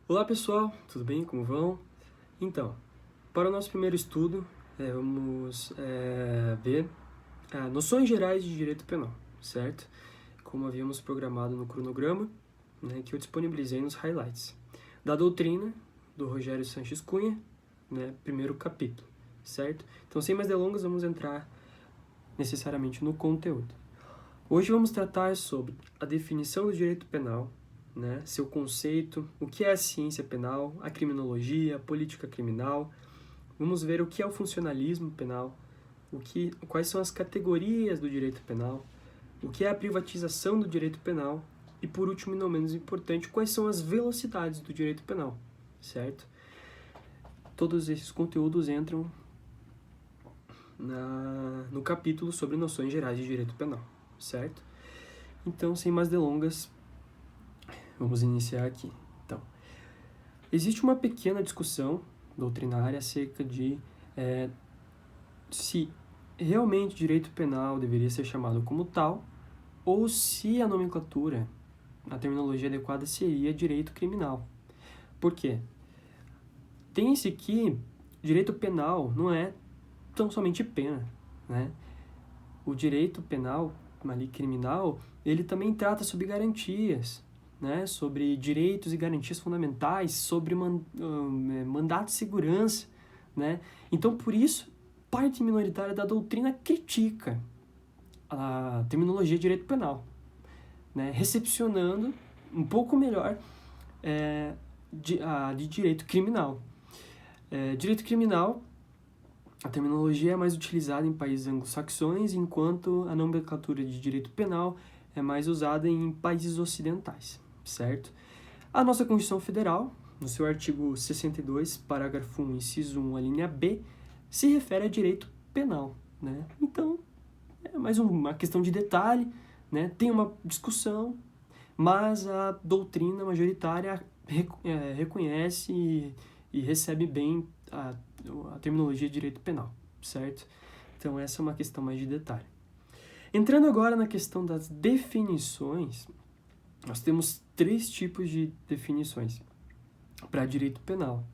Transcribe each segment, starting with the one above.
Olá pessoal, tudo bem? Como vão? Então, para o nosso primeiro estudo, vamos ver noções gerais de direito penal, certo? Como havíamos programado no cronograma, né, que eu disponibilizei nos highlights. Da doutrina, do Rogério Sanches Cunha, né, primeiro capítulo, certo? Então, sem mais delongas, vamos entrar necessariamente no conteúdo. Hoje vamos tratar sobre a definição do direito penal, né, seu conceito, o que é a ciência penal, a criminologia, a política criminal. Vamos ver o que é o funcionalismo penal, quais são as categorias do direito penal, o que é a privatização do direito penal e, por último e não menos importante, quais são as velocidades do direito penal, certo? Todos esses conteúdos entram no capítulo sobre noções gerais de direito penal, certo? Então, sem mais delongas, vamos iniciar aqui. Então, existe uma pequena discussão doutrinária acerca de se realmente direito penal deveria ser chamado como tal ou se a nomenclatura, a terminologia adequada seria direito criminal. Por quê? Tem-se que direito penal não é tão somente pena, né? O direito penal, ali criminal, ele também trata sobre garantias, né? Sobre direitos e garantias fundamentais, sobre mandato de segurança, né? Então, por isso, parte minoritária da doutrina critica a terminologia de direito penal, né? Recepcionando um pouco melhor de direito criminal. Direito criminal, a terminologia é mais utilizada em países anglo-saxões, enquanto a nomenclatura de direito penal é mais usada em países ocidentais, certo? A nossa Constituição Federal, no seu artigo 62, parágrafo 1, inciso 1, a linha B, se refere a direito penal, né? Então, é mais uma questão de detalhe, né? Tem uma discussão, mas a doutrina majoritária reconhece e recebe bem a terminologia de direito penal, certo? Então, essa é uma questão mais de detalhe. Entrando agora na questão das definições, nós temos 3 tipos de definições para direito penal,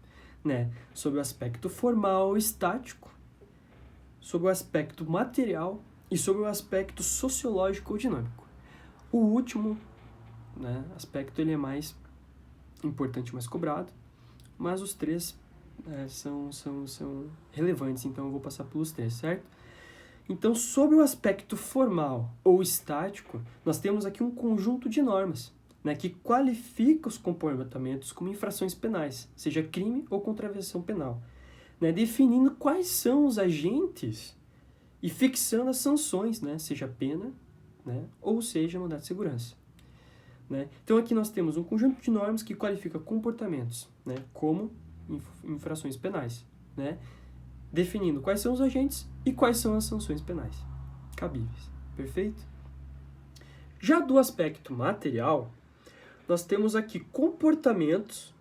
né? Sobre o aspecto formal estático, sobre o aspecto material e sobre o aspecto sociológico ou dinâmico. O último, né, aspecto ele é mais importante, mais cobrado, mas os 3 são relevantes, então eu vou passar pelos 3, certo? Então, sobre o aspecto formal ou estático, nós temos aqui um conjunto de normas, né, que qualifica os comportamentos como infrações penais, seja crime ou contravenção penal, né, definindo quais são os agentes e fixando as sanções, né, seja pena, né, ou seja mandado de segurança. Né? Então, aqui nós temos um conjunto de normas que qualifica comportamentos, né, como infrações penais, né, definindo quais são os agentes e quais são as sanções penais cabíveis. Perfeito? Já do aspecto material, nós temos aqui comportamentos,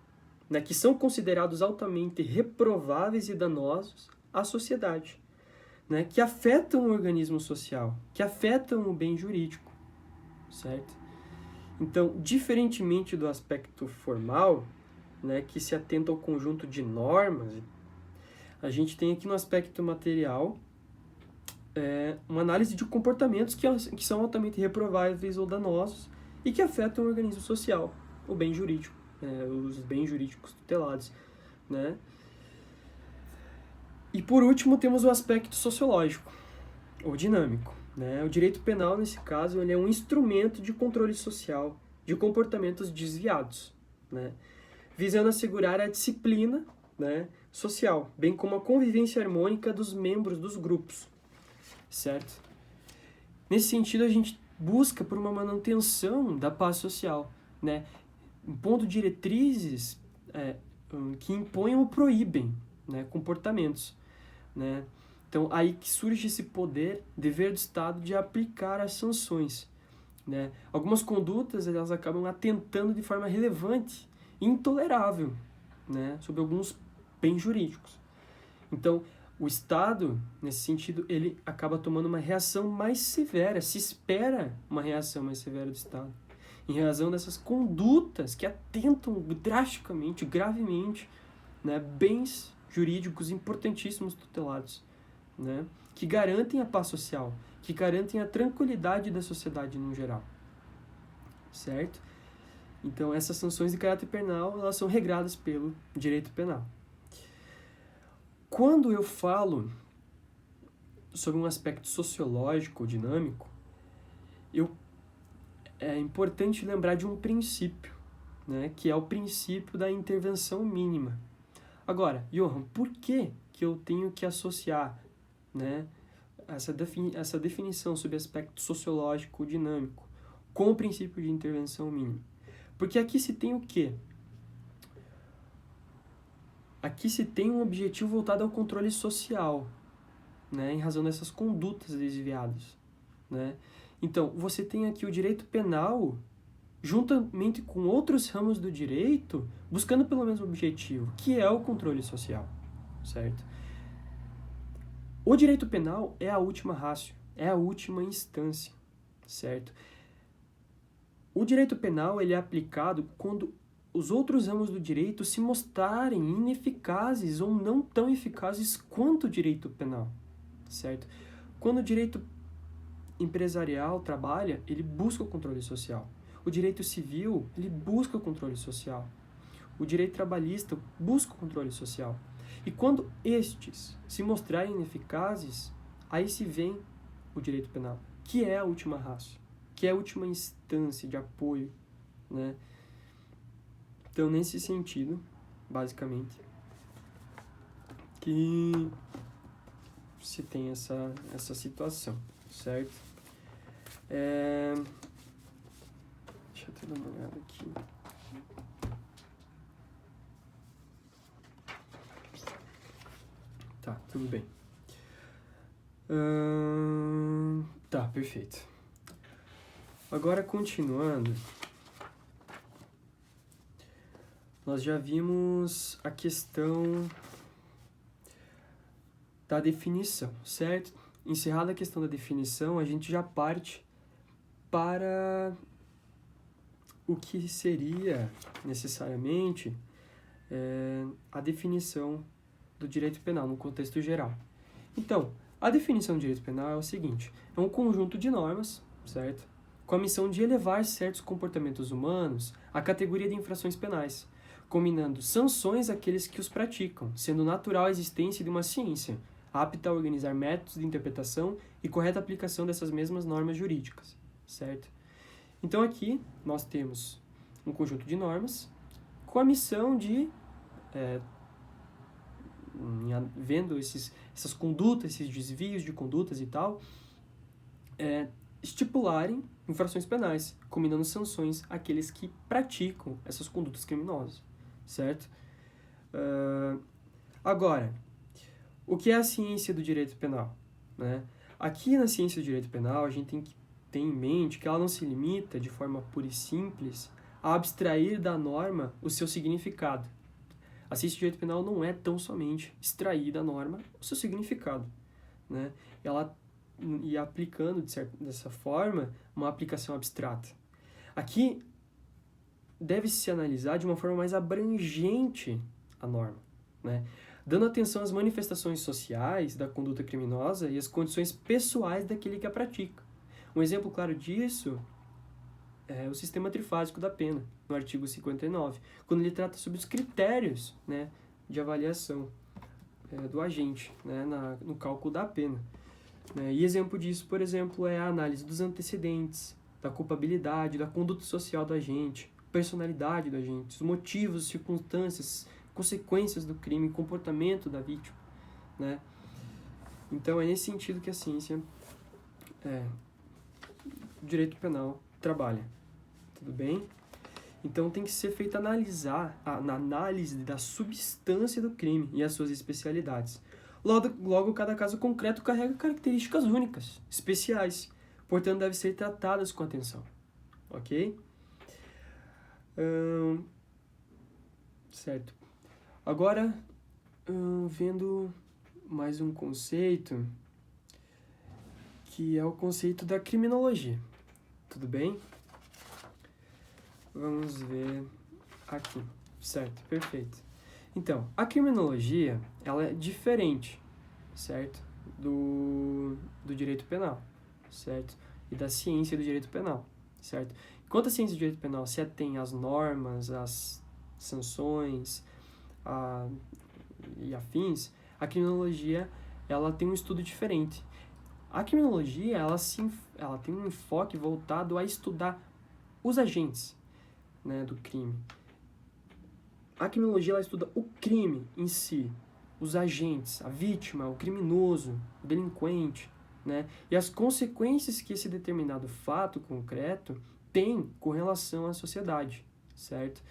né, que são considerados altamente reprováveis e danosos à sociedade, né, que afetam o organismo social, que afetam o bem jurídico, certo? Então, diferentemente do aspecto formal, né, que se atenta ao conjunto de normas, a gente tem aqui no aspecto material uma análise de comportamentos que são altamente reprováveis ou danosos e que afetam o organismo social, o bem jurídico, os bens jurídicos tutelados, né? E por último temos o aspecto sociológico ou dinâmico, né? O direito penal nesse caso ele é um instrumento de controle social de comportamentos desviados, né? Visando assegurar a disciplina, né, social, bem como a convivência harmônica dos membros dos grupos, certo? Nesse sentido, a gente busca por uma manutenção da paz social, né, impondo diretrizes que impõem ou proíbem, né, comportamentos, né? Então, aí que surge esse poder, dever do Estado de aplicar as sanções, né? Algumas condutas elas acabam atentando de forma relevante, intolerável, né, sobre alguns bens jurídicos. Então, o Estado, nesse sentido, ele acaba tomando uma reação mais severa, se espera uma reação mais severa do Estado. em razão dessas condutas que atentam drasticamente, gravemente, né, bens jurídicos importantíssimos tutelados, né, que garantem a paz social, que garantem a tranquilidade da sociedade no geral, certo? Então, essas sanções de caráter penal, elas são regradas pelo direito penal. Quando eu falo sobre um aspecto sociológico, dinâmico, é importante lembrar de um princípio, né, que é o princípio da intervenção mínima. Agora, Johan, por que eu tenho que associar, né, essa definição sobre aspecto sociológico dinâmico com o princípio de intervenção mínima? Porque aqui se tem o quê? Aqui se tem um objetivo voltado ao controle social, né, em razão dessas condutas desviadas, né? Então, você tem aqui o direito penal, juntamente com outros ramos do direito, buscando pelo mesmo objetivo, que é o controle social, certo? O direito penal é a última ratio, é a última instância, certo? O direito penal ele é aplicado quando os outros ramos do direito se mostrarem ineficazes ou não tão eficazes quanto o direito penal, certo? Quando o direito empresarial trabalha, ele busca o controle social. O direito civil, ele busca o controle social. O direito trabalhista busca o controle social. E quando estes se mostrarem ineficazes, aí se vem o direito penal, que é a última ratio, que é a última instância de apoio, né? Então, nesse sentido, basicamente, que se tem essa situação, certo? Deixa eu dar uma olhada aqui. Tá, tudo bem. Tá, perfeito. Agora, continuando, nós já vimos a questão da definição, certo? Encerrada a questão da definição, a gente já parte para o que seria necessariamente a definição do direito penal no contexto geral. Então, a definição do direito penal é o seguinte: é um conjunto de normas, certo? Com a missão de elevar certos comportamentos humanos à categoria de infrações penais, combinando sanções àqueles que os praticam, sendo natural a existência de uma ciência apta a organizar métodos de interpretação e correta aplicação dessas mesmas normas jurídicas, certo? Então aqui nós temos um conjunto de normas com a missão de, vendo essas condutas, esses desvios de condutas e tal, estipularem infrações penais, combinando sanções àqueles que praticam essas condutas criminosas, certo? Agora, o que é a ciência do direito penal, né? Aqui na ciência do direito penal, a gente tem que ter em mente que ela não se limita, de forma pura e simples, a abstrair da norma o seu significado. A ciência do direito penal não é tão somente extrair da norma o seu significado, né? Ela ia aplicando, dessa forma, uma aplicação abstrata. Aqui, deve-se analisar de uma forma mais abrangente a norma, né? Dando atenção às manifestações sociais da conduta criminosa e às condições pessoais daquele que a pratica. Um exemplo claro disso é o sistema trifásico da pena, no artigo 59, quando ele trata sobre os critérios, né, de avaliação do agente, né, no cálculo da pena. Né? E exemplo disso, por exemplo, é a análise dos antecedentes, da culpabilidade, da conduta social do agente, personalidade do agente, os motivos, circunstâncias, consequências do crime, comportamento da vítima, né? Então é nesse sentido que a ciência, o direito penal trabalha, tudo bem? Então tem que ser feita na análise da substância do crime e as suas especialidades. Logo, cada caso concreto carrega características únicas, especiais, portanto devem ser tratadas com atenção, ok? Certo. Agora, vendo mais um conceito, que é o conceito da criminologia, tudo bem? Vamos ver aqui. Certo, perfeito. Então, a criminologia, ela é diferente, certo? Do direito penal, certo? E da ciência do direito penal, certo? Enquanto a ciência do direito penal se atém às normas, às sanções e afins, a criminologia, ela tem um estudo diferente. A criminologia, ela tem um enfoque voltado a estudar os agentes, né, do crime. A criminologia, ela estuda o crime em si, os agentes, a vítima, o criminoso, o delinquente, né, e as consequências que esse determinado fato concreto tem com relação à sociedade, certo?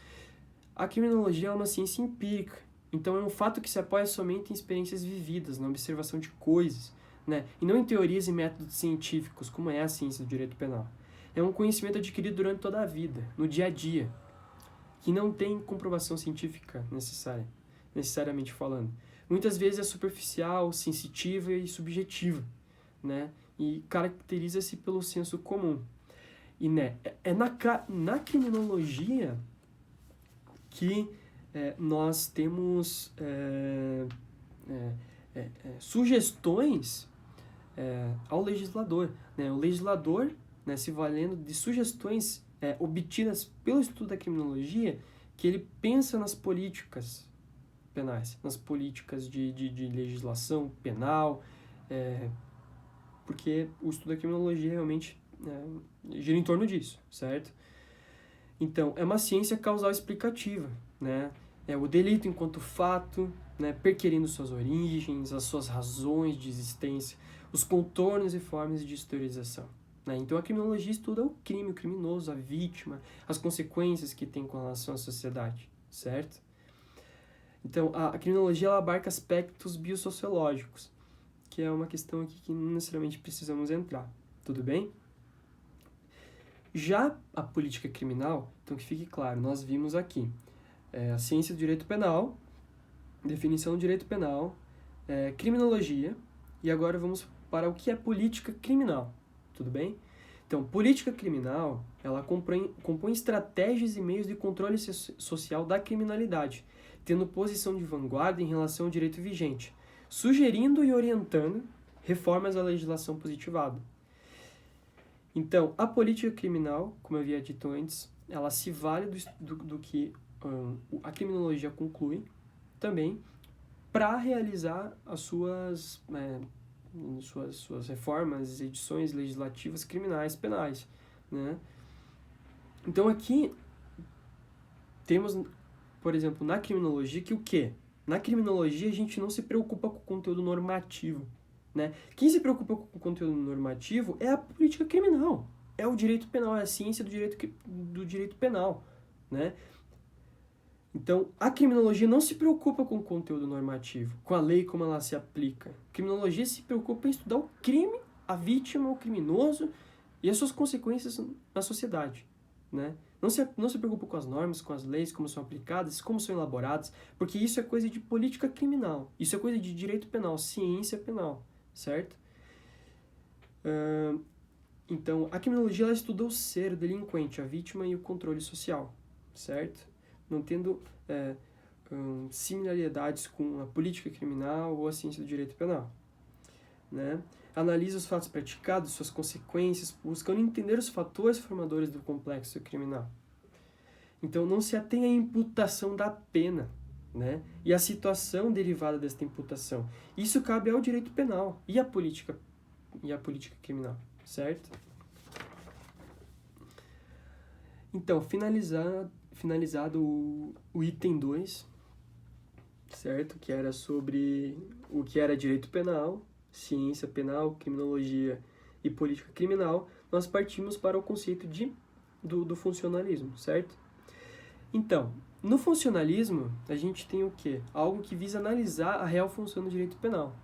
A criminologia é uma ciência empírica, então é um fato que se apoia somente em experiências vividas, na observação de coisas, né, e não em teorias e métodos científicos, como é a ciência do direito penal. É um conhecimento adquirido durante toda a vida, no dia a dia, que não tem comprovação científica necessariamente falando. Muitas vezes é superficial, sensitiva e subjetiva, né? E caracteriza-se pelo senso comum. E né, na criminologia que nós temos sugestões ao legislador, né? O legislador, né, se valendo de sugestões obtidas pelo estudo da criminologia, que ele pensa nas políticas penais, nas políticas de legislação penal, porque o estudo da criminologia realmente gira em torno disso, certo? Então, é uma ciência causal explicativa, né? É o delito enquanto fato, né, perquirindo suas origens, as suas razões de existência, os contornos e formas de historização. Né? Então, a criminologia estuda o crime, o criminoso, a vítima, as consequências que tem com relação à sociedade, certo? Então, a criminologia ela abarca aspectos biosociológicos, que é uma questão aqui que não necessariamente precisamos entrar, tudo bem? Já a política criminal, então que fique claro, nós vimos aqui a ciência do direito penal, definição do direito penal, criminologia, e agora vamos para o que é política criminal, tudo bem? Então, política criminal, ela compõe estratégias e meios de controle social da criminalidade, tendo posição de vanguarda em relação ao direito vigente, sugerindo e orientando reformas à legislação positivada. Então, a política criminal, como eu havia dito antes, ela se vale do que a criminologia conclui também para realizar as suas reformas, edições legislativas criminais, penais, né? Então, aqui temos, por exemplo, na criminologia, que o quê? Na criminologia, a gente não se preocupa com o conteúdo normativo, né? Quem se preocupa com o conteúdo normativo é a política criminal, é o direito penal, é a ciência do direito penal, né? Então, a criminologia não se preocupa com o conteúdo normativo, com a lei como ela se aplica. A criminologia se preocupa em estudar o crime, a vítima, o criminoso e as suas consequências na sociedade, né? Não se preocupa com as normas, com as leis, como são aplicadas, como são elaboradas, porque isso é coisa de política criminal, isso é coisa de direito penal, ciência penal, certo? Então, a criminologia ela estuda o ser, o delinquente, a vítima e o controle social, certo? Não tendo similaridades com a política criminal ou a ciência do direito penal, né? Analisa os fatos praticados, suas consequências, buscando entender os fatores formadores do complexo criminal. Então, não se atém à imputação da pena, né? E a situação derivada desta imputação. Isso cabe ao direito penal e à política criminal, certo? Então, finalizado o item 2, certo? Que era sobre o que era direito penal, ciência penal, criminologia e política criminal, nós partimos para o conceito do funcionalismo, certo? Então, no funcionalismo, a gente tem o quê? Algo que visa analisar a real função do direito penal,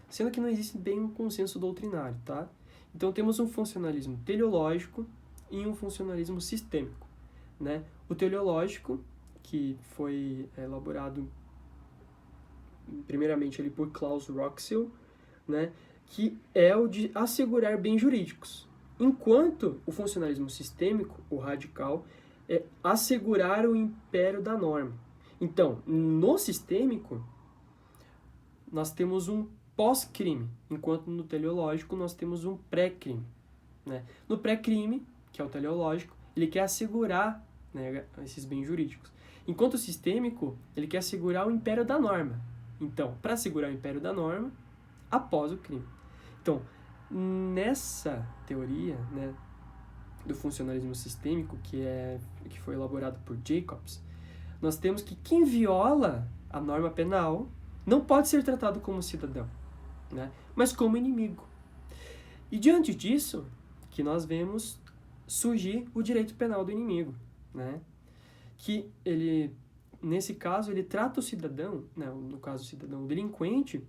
sendo que não existe bem um consenso doutrinário, tá? Então, temos um funcionalismo teleológico e um funcionalismo sistêmico, né? O teleológico, que foi elaborado primeiramente ali por Klaus Roxel, né? Que é o de assegurar bens jurídicos, enquanto o funcionalismo sistêmico, o radical, é assegurar o império da norma. Então, no sistêmico, nós temos um pós-crime, enquanto no teleológico nós temos um pré-crime. Né? No pré-crime, que é o teleológico, ele quer assegurar, né, esses bens jurídicos. Enquanto o sistêmico, ele quer assegurar o império da norma. Então, para assegurar o império da norma, após o crime. Então, nessa teoria, né, do funcionalismo sistêmico, que foi elaborado por Jacobs, nós temos que quem viola a norma penal não pode ser tratado como cidadão, né, mas como inimigo. E diante disso, que nós vemos surgir o direito penal do inimigo, né, que ele, nesse caso, ele trata o cidadão, né, no caso o cidadão delinquente,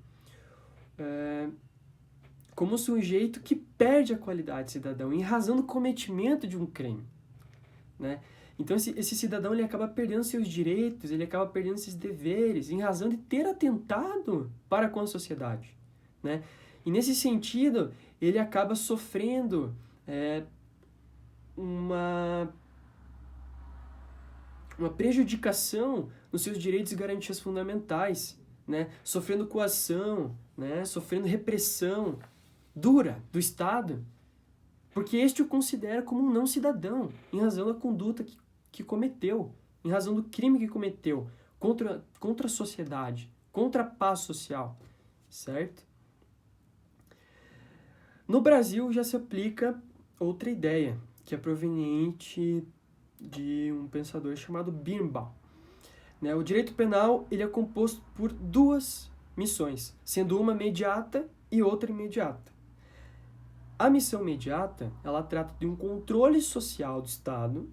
como um sujeito que perde a qualidade de cidadão em razão do cometimento de um crime, né? Então esse cidadão ele acaba perdendo seus direitos, ele acaba perdendo seus deveres em razão de ter atentado para com a sociedade, né? E nesse sentido ele acaba sofrendo uma prejudicação nos seus direitos e garantias fundamentais, né? Sofrendo coação, né? Sofrendo repressão dura do Estado, porque este o considera como um não cidadão, em razão da conduta que cometeu, em razão do crime que cometeu contra a sociedade, contra a paz social, certo? No Brasil já se aplica outra ideia, que é proveniente de um pensador chamado Birnbaum. Né? O direito penal ele é composto por duas missões, sendo uma imediata e outra imediata. A missão imediata, ela trata de um controle social do Estado,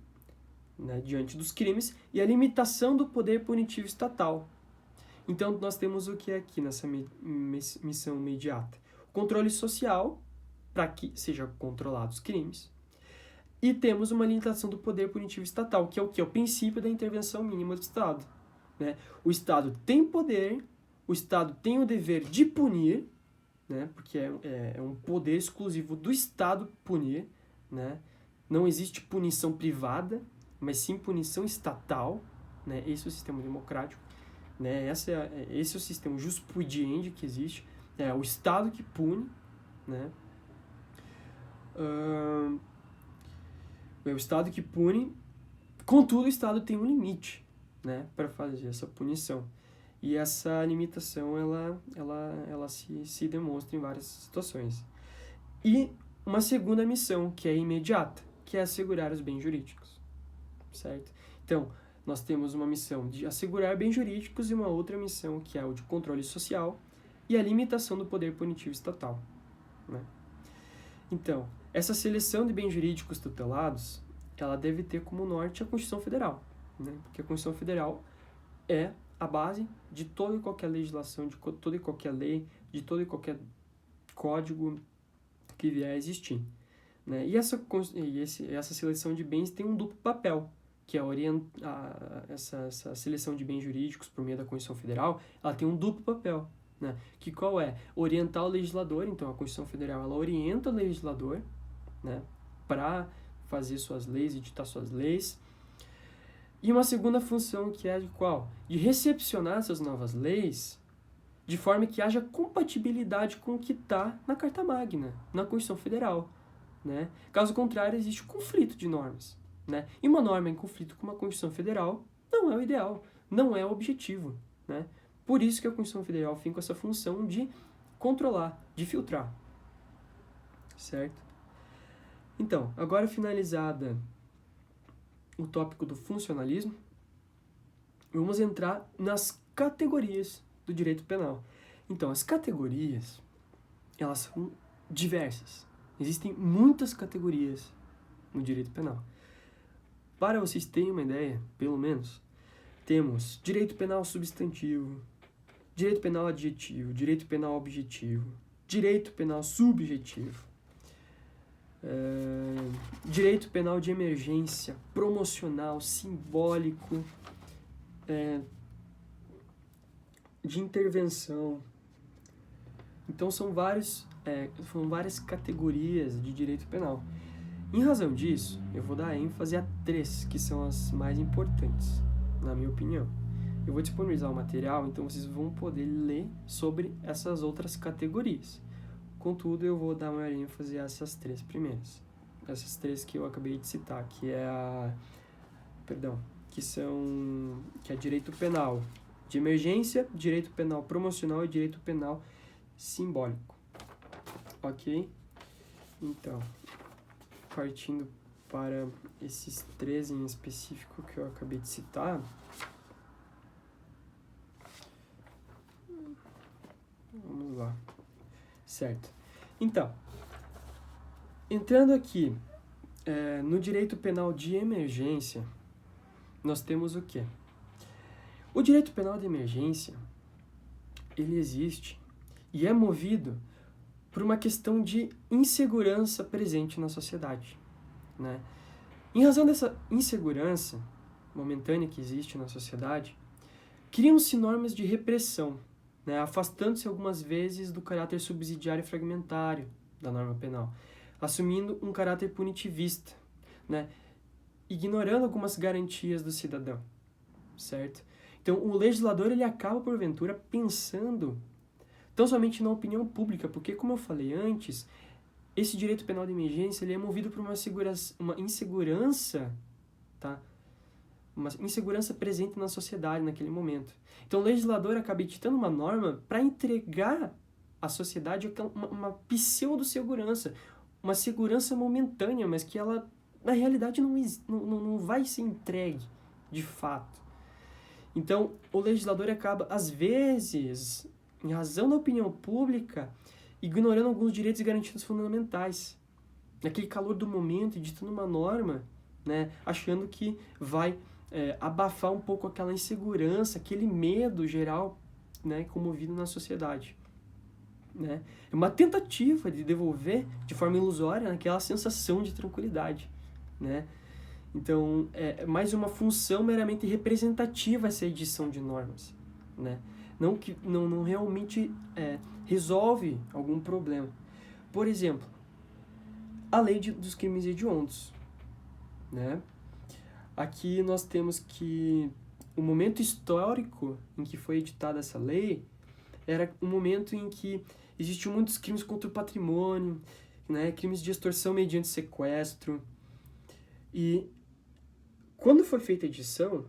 né, diante dos crimes e a limitação do poder punitivo estatal. Então, nós temos o que é aqui nessa missão imediata? O controle social, para que sejam controlados os crimes, e temos uma limitação do poder punitivo estatal, que é o que? É o princípio da intervenção mínima do Estado. Né? O Estado tem poder, o Estado tem o dever de punir, né? Porque é um poder exclusivo do Estado punir, né? Não existe punição privada, mas sim punição estatal, né? Esse é o sistema democrático, né? Esse é o sistema juspudiendi que existe, é o Estado que pune, né? É o Estado que pune, contudo o Estado tem um limite, né? Para fazer essa punição. E essa limitação, ela se demonstra em várias situações. E uma segunda missão, que é imediata, que é assegurar os bens jurídicos, certo? Então, nós temos uma missão de assegurar bens jurídicos e uma outra missão, que é o de controle social e a limitação do poder punitivo estatal, né? Então, essa seleção de bens jurídicos tutelados, ela deve ter como norte a Constituição Federal, né? Porque a Constituição Federal é a base de toda e qualquer legislação, de toda e qualquer lei, de todo e qualquer código que vier a existir. Né? E essa seleção de bens tem um duplo papel, que é essa seleção de bens jurídicos por meio da Constituição Federal, ela tem um duplo papel. Né? Que qual é? Orientar o legislador. Então a Constituição Federal ela orienta o legislador, né, para fazer suas leis, editar suas leis. E uma segunda função que é de qual? De recepcionar essas novas leis de forma que haja compatibilidade com o que está na Carta Magna, na Constituição Federal. Né? Caso contrário, existe um conflito de normas. Né? E uma norma em conflito com uma Constituição Federal não é o ideal, não é o objetivo. Né? Por isso que a Constituição Federal fica com essa função de controlar, de filtrar. Certo? Então, agora finalizada o tópico do funcionalismo, vamos entrar nas categorias do direito penal. Então, as categorias, elas são diversas. Existem muitas categorias no direito penal. Para vocês terem uma ideia, pelo menos, temos direito penal substantivo, direito penal adjetivo, direito penal objetivo, direito penal subjetivo, direito penal de emergência, promocional, simbólico, de intervenção. Então são várias categorias de direito penal. Em razão disso, eu vou dar ênfase a 3, que são as mais importantes, na minha opinião. Eu vou disponibilizar o material, então vocês vão poder ler sobre essas outras categorias. Contudo, eu vou dar maior ênfase a essas 3 primeiras. Essas 3 que eu acabei de citar, que é direito penal de emergência, direito penal promocional e direito penal simbólico. Ok? Então, partindo para esses 3 em específico que eu acabei de citar, vamos lá. Certo. Então, entrando aqui no direito penal de emergência, nós temos o quê? O direito penal de emergência, ele existe e é movido por uma questão de insegurança presente na sociedade, né? Em razão dessa insegurança momentânea que existe na sociedade, criam-se normas de repressão, né, afastando-se algumas vezes do caráter subsidiário e fragmentário da norma penal, assumindo um caráter punitivista, né, ignorando algumas garantias do cidadão, certo? Então, o legislador ele acaba, porventura, pensando tão somente na opinião pública, porque, como eu falei antes, esse direito penal de emergência ele é movido por uma insegurança, tá? Uma insegurança presente na sociedade naquele momento. Então, o legislador acaba editando uma norma para entregar à sociedade uma pseudo-segurança, uma segurança momentânea, mas que ela, na realidade, não vai ser entregue de fato. Então, o legislador acaba, às vezes, em razão da opinião pública, ignorando alguns direitos e garantias fundamentais. Naquele calor do momento, editando uma norma, né, achando que vai abafar um pouco aquela insegurança, aquele medo geral, né, comovido na sociedade. Né? É uma tentativa de devolver, de forma ilusória, aquela sensação de tranquilidade. Né? Então, é mais uma função meramente representativa essa edição de normas. Né? Não realmente resolve algum problema. Por exemplo, a lei dos crimes hediondos. Né? Aqui nós temos que o momento histórico em que foi editada essa lei era um momento em que existiam muitos crimes contra o patrimônio, né, crimes de extorsão mediante sequestro. E quando foi feita a edição,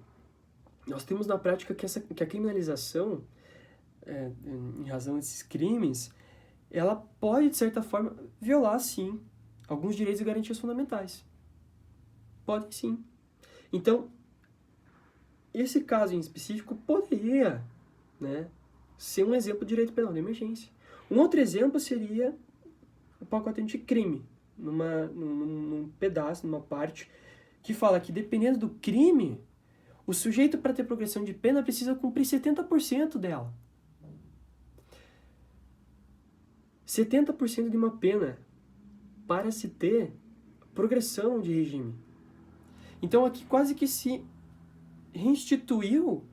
nós temos na prática que a criminalização, em razão desses crimes, ela pode, de certa forma, violar, sim, alguns direitos e garantias fundamentais. Pode, sim. Então, esse caso em específico poderia, né, ser um exemplo de direito penal de emergência. Um outro exemplo seria o pacote anticrime, num pedaço, numa parte, que fala que, dependendo do crime, o sujeito, para ter progressão de pena, precisa cumprir 70% dela. 70% de uma pena para se ter progressão de regime. Então, aqui quase que se reinstituiu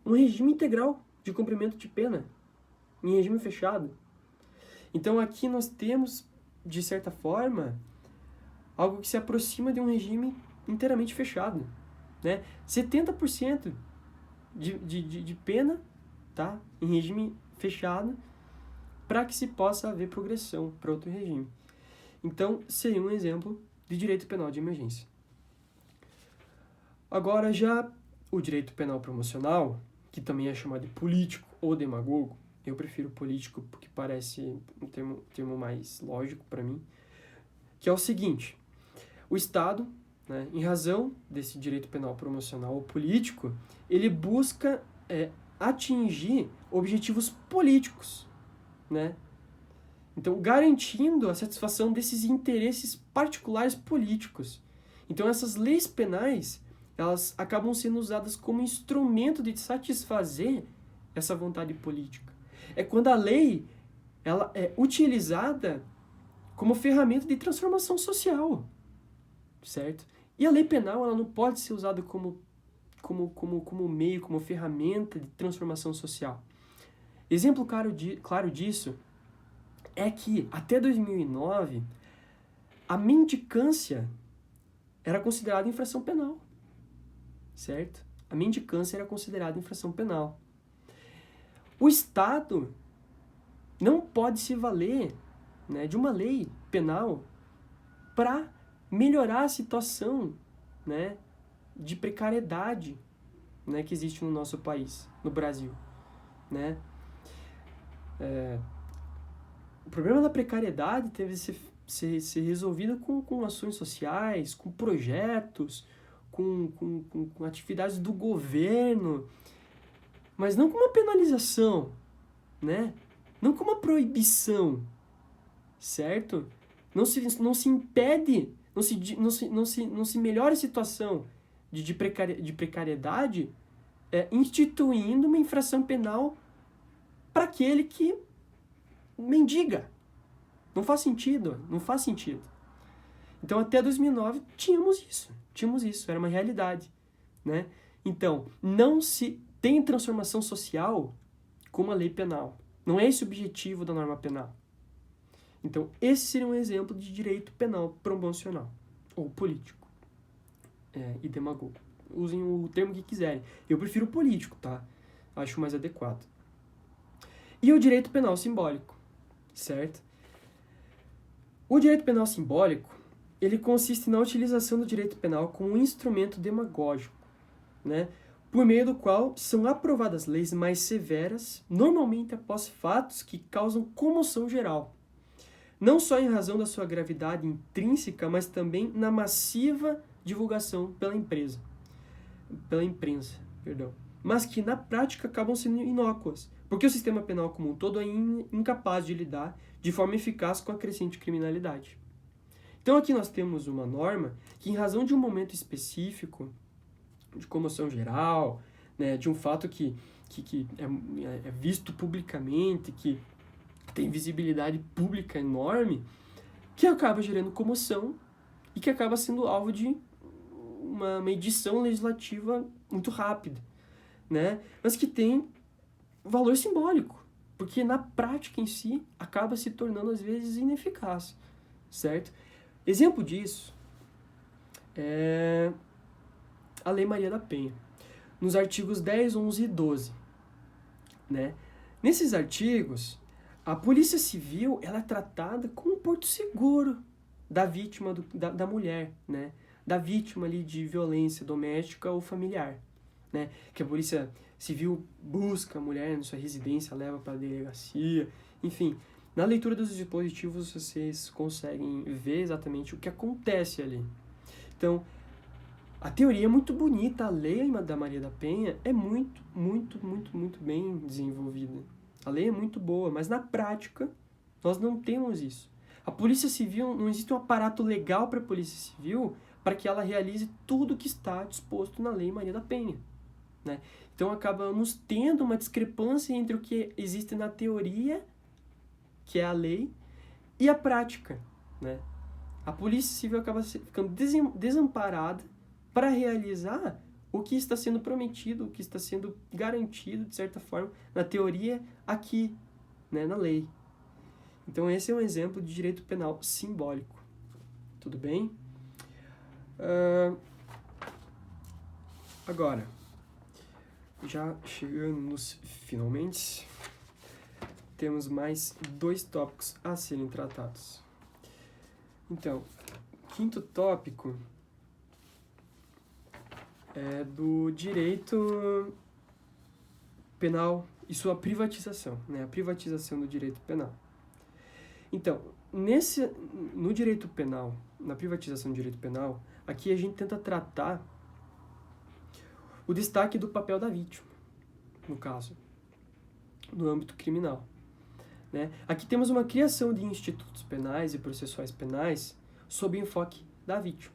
um regime integral de cumprimento de pena, em regime fechado. Então, aqui nós temos, de certa forma, algo que se aproxima de um regime inteiramente fechado. Né? 70% de pena, tá? Em regime fechado, para que se possa haver progressão para outro regime. Então, seria um exemplo de direito penal de emergência. Agora, já o direito penal promocional, que também é chamado de político ou demagogo, eu prefiro político porque parece um termo mais lógico para mim, que é o seguinte: o Estado, né, em razão desse direito penal promocional ou político, ele busca atingir objetivos políticos, né? Então, garantindo a satisfação desses interesses particulares políticos. Então, essas leis penais, elas acabam sendo usadas como instrumento de satisfazer essa vontade política. É quando a lei ela é utilizada como ferramenta de transformação social, certo? E a lei penal ela não pode ser usada como meio, como ferramenta de transformação social. Exemplo claro disso é que, até 2009, a mendicância era considerada infração penal, certo? A mendicância era considerada infração penal. O Estado não pode se valer, né, de uma lei penal para melhorar a situação, né, de precariedade, né, que existe no nosso país, no Brasil, né? O problema da precariedade teve que ser resolvido com ações sociais, com projetos, com atividades do governo, mas não com uma penalização, né? Não com uma proibição, certo? Não se impede, não se melhora a situação de precariedade instituindo uma infração penal para aquele que mendiga. Não faz sentido. Então, até 2009, tínhamos isso, era uma realidade, né? Então, não se tem transformação social com uma lei penal. Não é esse o objetivo da norma penal. Então, esse seria um exemplo de direito penal promocional, ou político, e demagogo. Usem o termo que quiserem. Eu prefiro político, tá? Acho mais adequado. E o direito penal simbólico, certo? O direito penal simbólico, ele consiste na utilização do direito penal como um instrumento demagógico, né? Por meio do qual são aprovadas leis mais severas, normalmente após fatos que causam comoção geral, não só em razão da sua gravidade intrínseca, mas também na massiva divulgação pela imprensa, mas que na prática acabam sendo inócuas, porque o sistema penal como um todo é incapaz de lidar de forma eficaz com a crescente criminalidade. Então aqui nós temos uma norma que, em razão de um momento específico, de comoção geral, né, de um fato que é visto publicamente, que tem visibilidade pública enorme, que acaba gerando comoção e que acaba sendo alvo de uma edição legislativa muito rápida, né, mas que tem valor simbólico, porque na prática em si acaba se tornando às vezes ineficaz, certo? Exemplo disso é a Lei Maria da Penha, nos artigos 10, 11 e 12, né? Nesses artigos, a Polícia Civil ela é tratada como um porto seguro da vítima, da mulher, né? Da vítima ali de violência doméstica ou familiar, né? Que a Polícia Civil busca a mulher na sua residência, leva para a delegacia, enfim. Na leitura dos dispositivos vocês conseguem ver exatamente o que acontece ali. Então, a teoria é muito bonita, a lei da Maria da Penha é muito bem desenvolvida. A lei é muito boa, mas na prática nós não temos isso. A Polícia Civil, não existe um aparato legal para a Polícia Civil para que ela realize tudo o que está disposto na Lei Maria da Penha, né? Então acabamos tendo uma discrepância entre o que existe na teoria, que é a lei, e a prática, né? A Polícia Civil acaba ficando desamparada para realizar o que está sendo prometido, o que está sendo garantido, de certa forma, na teoria, aqui, né, na lei. Então, esse é um exemplo de direito penal simbólico. Tudo bem? Agora, já chegando nos finalmente, temos mais 2 tópicos a serem tratados. Então, quinto tópico é do direito penal e sua privatização, né? A privatização do direito penal. Então, no direito penal, na privatização do direito penal, aqui a gente tenta tratar o destaque do papel da vítima, no caso, no âmbito criminal, né? Aqui temos uma criação de institutos penais e processuais penais sob o enfoque da vítima,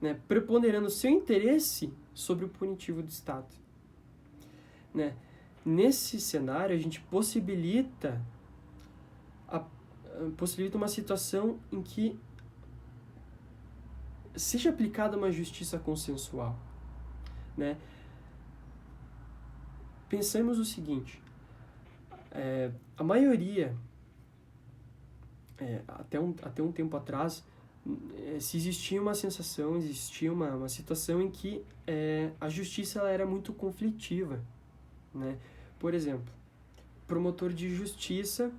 né? Preponderando seu interesse sobre o punitivo do Estado, né? Nesse cenário, a gente possibilita uma situação em que seja aplicada uma justiça consensual, né? Pensemos o seguinte, a maioria, até um tempo atrás, se existia uma sensação, existia uma situação em que a justiça ela era muito conflitiva, né? Por exemplo, promotor de justiça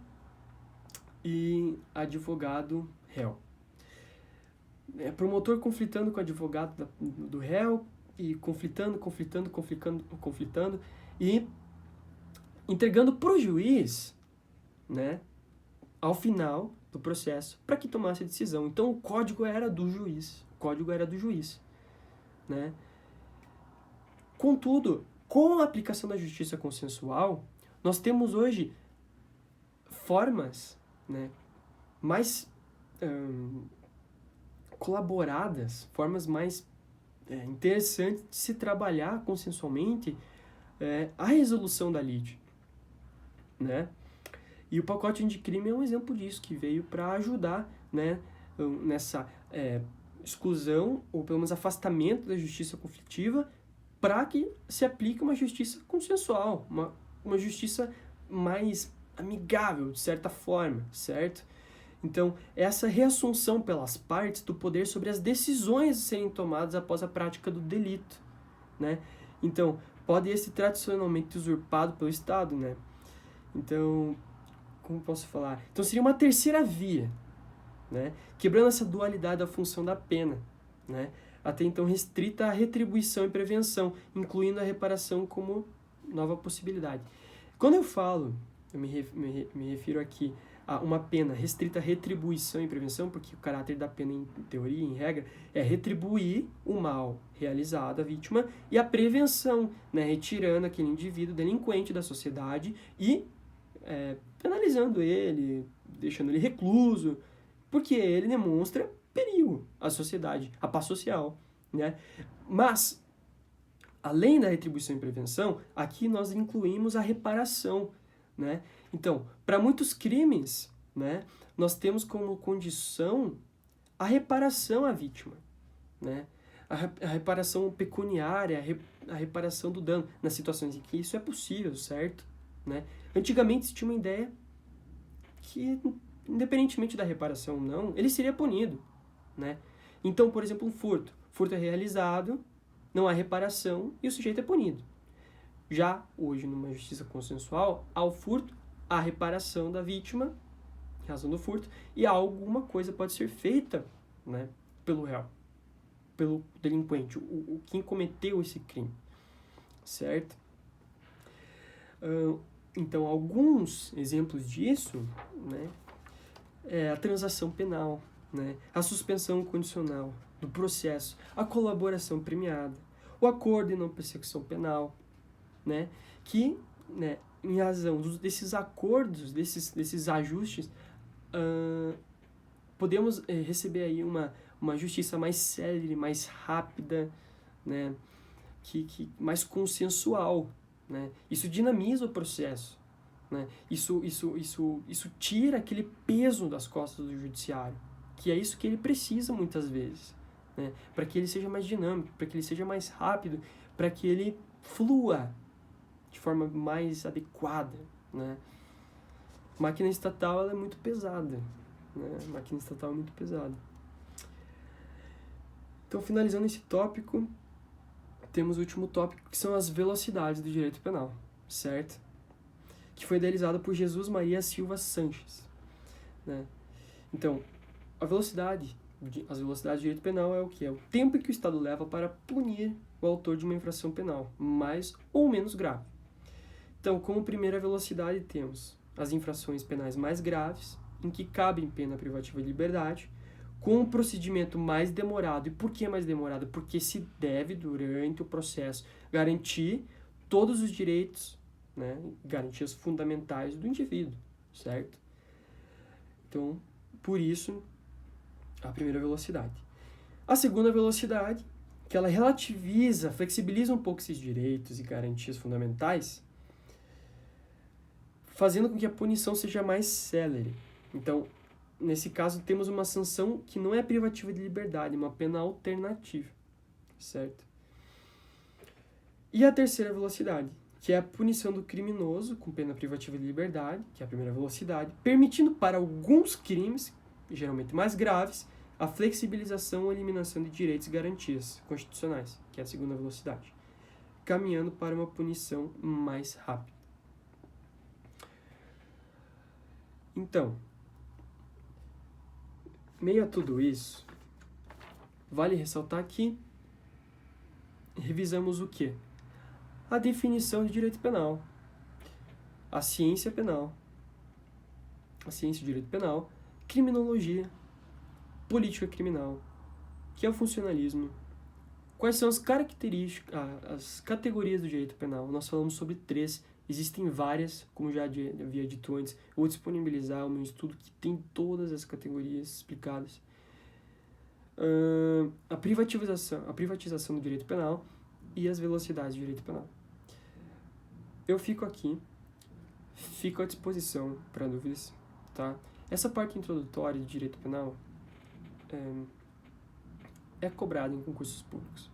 e advogado réu. Promotor conflitando com o advogado do réu e conflitando e entregando para o juiz, né, ao final do processo para que tomasse a decisão. Então o código era do juiz, né? Contudo, com a aplicação da justiça consensual, nós temos hoje formas, né, mais colaboradas, formas mais interessantes de se trabalhar consensualmente a resolução da lide, né? E o pacote anticrime é um exemplo disso, que veio para ajudar, né, nessa exclusão, ou pelo menos afastamento da justiça conflitiva, para que se aplique uma justiça consensual, uma justiça mais amigável, de certa forma, certo? Então, essa reassunção pelas partes do poder sobre as decisões a serem tomadas após a prática do delito, né? Então, pode ser tradicionalmente usurpado pelo Estado, né? Então, como posso falar? Então, seria uma terceira via, né? Quebrando essa dualidade da função da pena, né? Até então restrita à retribuição e prevenção, incluindo a reparação como nova possibilidade. Quando eu falo, eu me refiro aqui a uma pena restrita à retribuição e prevenção, porque o caráter da pena, em teoria, em regra, é retribuir o mal realizado à vítima e a prevenção, né, retirando aquele indivíduo delinquente da sociedade e penalizando ele, deixando ele recluso, porque ele demonstra perigo à sociedade, à paz social, né? Mas, além da retribuição e prevenção, aqui nós incluímos a reparação, né? Então, para muitos crimes, né, nós temos como condição a reparação à vítima, né? A reparação pecuniária, a reparação do dano, nas situações em que isso é possível, certo? Né? Antigamente se tinha uma ideia que, independentemente da reparação ou não, ele seria punido, né? Então, por exemplo, um furto. Furto é realizado, não há reparação e o sujeito é punido. Já hoje, numa justiça consensual, ao furto, há reparação da vítima, em razão do furto, e alguma coisa pode ser feita, né, pelo réu, pelo delinquente, quem cometeu esse crime, certo? Então, alguns exemplos disso, né, é a transação penal, né, a suspensão condicional do processo, a colaboração premiada, o acordo de não persecução penal, né, que, né, em razão desses acordos, desses ajustes, podemos receber aí uma justiça mais célere, mais rápida, né, que mais consensual, né? Isso dinamiza o processo, né? Isso tira aquele peso das costas do judiciário, que é isso que ele precisa muitas vezes, né? Para que ele seja mais dinâmico, para que ele seja mais rápido, para que ele flua de forma mais adequada, né? A máquina estatal ela é muito pesada, né? A máquina estatal é muito pesada. Então, finalizando esse tópico, temos o último tópico, que são as velocidades do direito penal, certo? Que foi idealizado por Jesus Maria Silva Sanches, né? Então, as velocidades do direito penal é o que? É o tempo que o Estado leva para punir o autor de uma infração penal, mais ou menos grave. Então, como primeira velocidade, temos as infrações penais mais graves, em que cabem pena privativa de liberdade, com um procedimento mais demorado. E por que mais demorado? Porque se deve, durante o processo, garantir todos os direitos, né, garantias fundamentais do indivíduo, certo? Então, por isso, a primeira velocidade. A segunda velocidade, que ela relativiza, flexibiliza um pouco esses direitos e garantias fundamentais, fazendo com que a punição seja mais célere. Então, nesse caso, temos uma sanção que não é privativa de liberdade, uma pena alternativa, certo? E a terceira velocidade, que é a punição do criminoso com pena privativa de liberdade, que é a primeira velocidade, permitindo para alguns crimes, geralmente mais graves, a flexibilização ou eliminação de direitos e garantias constitucionais, que é a segunda velocidade, caminhando para uma punição mais rápida. Então, meio a tudo isso, vale ressaltar que revisamos o quê? A definição de direito penal, a ciência penal, a ciência de direito penal, criminologia, política criminal, que é o funcionalismo, quais são as características, as categorias do direito penal. Nós falamos sobre 3, existem várias, como já havia dito antes. Eu vou disponibilizar o meu estudo que tem todas as categorias explicadas. A privatização do direito penal e as velocidades do direito penal. Eu fico aqui, fico à disposição para dúvidas, tá? Essa parte introdutória de direito penal é cobrada em concursos públicos.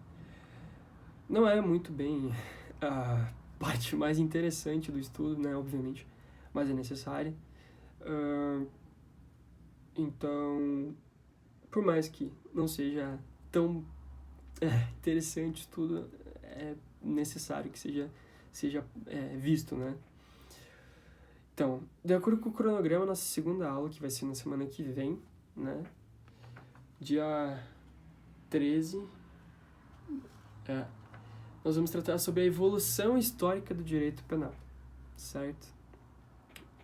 Não é muito bem a parte mais interessante do estudo, né, obviamente, mas é necessária. Então, por mais que não seja tão interessante o estudo, é necessário que seja visto, né? Então, de acordo com o cronograma, nossa segunda aula, que vai ser na semana que vem, né? Dia 13, nós vamos tratar sobre a evolução histórica do direito penal, certo?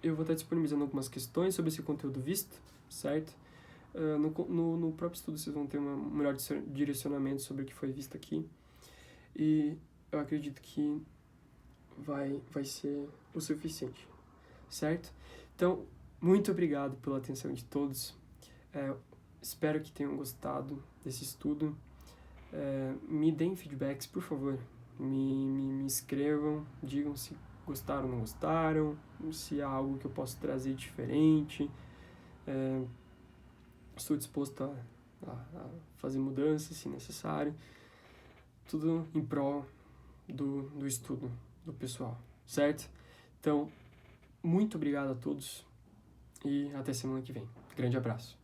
Eu vou estar disponibilizando algumas questões sobre esse conteúdo visto, certo? No próprio estudo vocês vão ter um melhor direcionamento sobre o que foi visto aqui. E eu acredito que vai ser o suficiente, certo? Então, muito obrigado pela atenção de todos. Espero que tenham gostado desse estudo. Me deem feedbacks, por favor. Me escrevam, digam se gostaram ou não gostaram, se há algo que eu posso trazer diferente. Estou disposto a fazer mudanças, se necessário. Tudo em prol do estudo do pessoal, certo? Então, muito obrigado a todos e até semana que vem. Grande abraço.